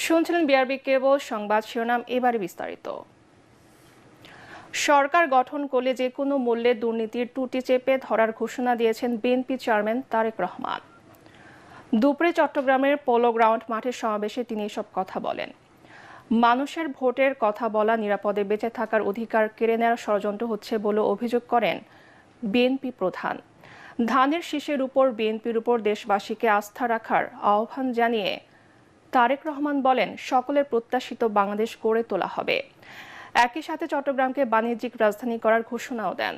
শুনছিলেন বিআরবি কেবল সংবাদ শিরোনাম, এবারে বিস্তারিত। সরকার গঠন করলে যে কোনো মূল্যে দুর্নীতির টুটি চেপে ধরার ঘোষণা দিয়েছেন বিএনপি চেয়ারম্যান তারেক রহমান। দুপুরে চট্টগ্রামের পোলো গ্রাউন্ড মাঠের সমাবেশে তিনি এসব কথা বলেন। মানুষের ভোটের কথা বলা, নিরাপদে বেঁচে থাকার অধিকার কেড়ে নেওয়ার ষড়যন্ত্র হচ্ছে বলে অভিযোগ করেন বিএনপি প্রধান। ধানের শীষের উপর বিএনপির উপর দেশবাসীকে আস্থা রাখার আহ্বান জানিয়ে তারেক রহমান বলেন, সকলের প্রত্যাশিত বাংলাদেশ গড়ে তোলা হবে। একই সাথে চট্টগ্রামকে বাণিজ্যিক রাজধানী করার ঘোষণাও দেন।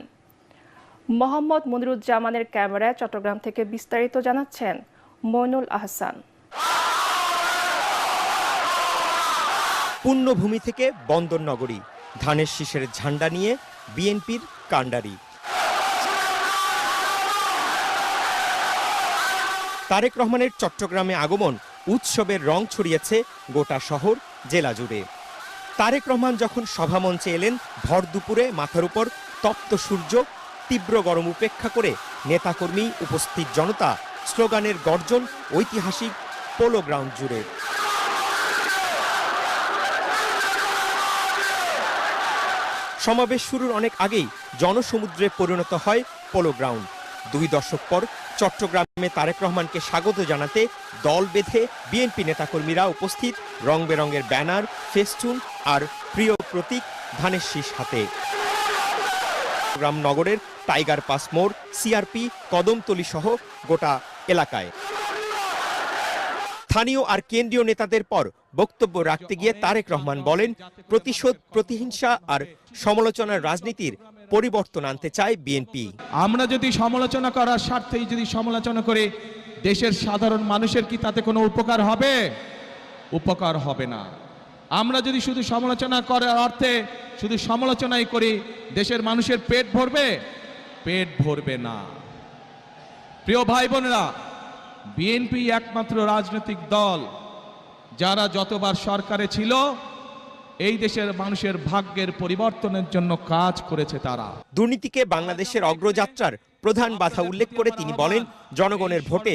মোহাম্মদ মনিরুজ্জামানের ক্যামেরায় চট্টগ্রাম থেকে বিস্তারিত জানাচ্ছেন মইনুল আহসান। পুণ্যভূমি থেকে বন্দর নগরী, ধানের শীষের ঝান্ডা নিয়ে বিএনপির কাণ্ডারি। তারেক রহমানের চট্টগ্রামে আগমন উৎসবের রং ছড়িয়েছে গোটা শহর, জেলা জুড়ে। তারেক রহমান যখন সভামঞ্চে এলেন, ভর দুপুরে মাথার উপর তপ্ত সূর্য, তীব্র গরম উপেক্ষা করে নেতাকর্মী, উপস্থিত জনতা, স্লোগানের গর্জন ঐতিহাসিক পোলো গ্রাউন্ড জুড়ে। সমাবেশ শুরুর অনেক আগেই জনসমুদ্রে পরিণত হয় পোলো গ্রাউন্ড। 2 দশক পর চট্টগ্রামে তারেক রহমানকে স্বাগত জানাতে দল বেঁধে বিএনপি নেতাকর্মীরা উপস্থিত, রং বেরঙের ব্যানার, ফেস্টুন আর প্রিয় প্রতীক ধানের শীষ হাতে। চট্টগ্রাম নগরের টাইগার পাস মোড়, সিআরপি, কদমতলী সহ গোটা এলাকায় স্থানীয় আর কেন্দ্রীয় নেতাদের পর বক্তব্য রাখতে গিয়ে তারেক রহমান বলেন, প্রতিশোধ, প্রতিহিংসা আর সমালোচনার রাজনীতির পরিবর্তন আনতে চায় বিএনপি। আমরা যদি সমালোচনা করার স্বার্থেই যদি সমালোচনা করে দেশের সাধারণ মানুষের কি তাতে কোনো উপকার হবে? উপকার হবে না। আমরা যদি শুধু সমালোচনা করার অর্থে শুধু সমালোচনাই করি, দেশের মানুষের পেট ভরবে? পেট ভরবে না। প্রিয় ভাই বোনেরা, বিএনপি একমাত্র রাজনৈতিক দল যারা যতবার সরকারে ছিল এই দেশের মানুষের ভাগ্যের পরিবর্তনের জন্য কাজ করেছে। তারা দুর্নীতিকে বাংলাদেশের অগ্রযাত্রার প্রধান বাধা উল্লেখ করে তিনি বলেন, জনগণের ভোটে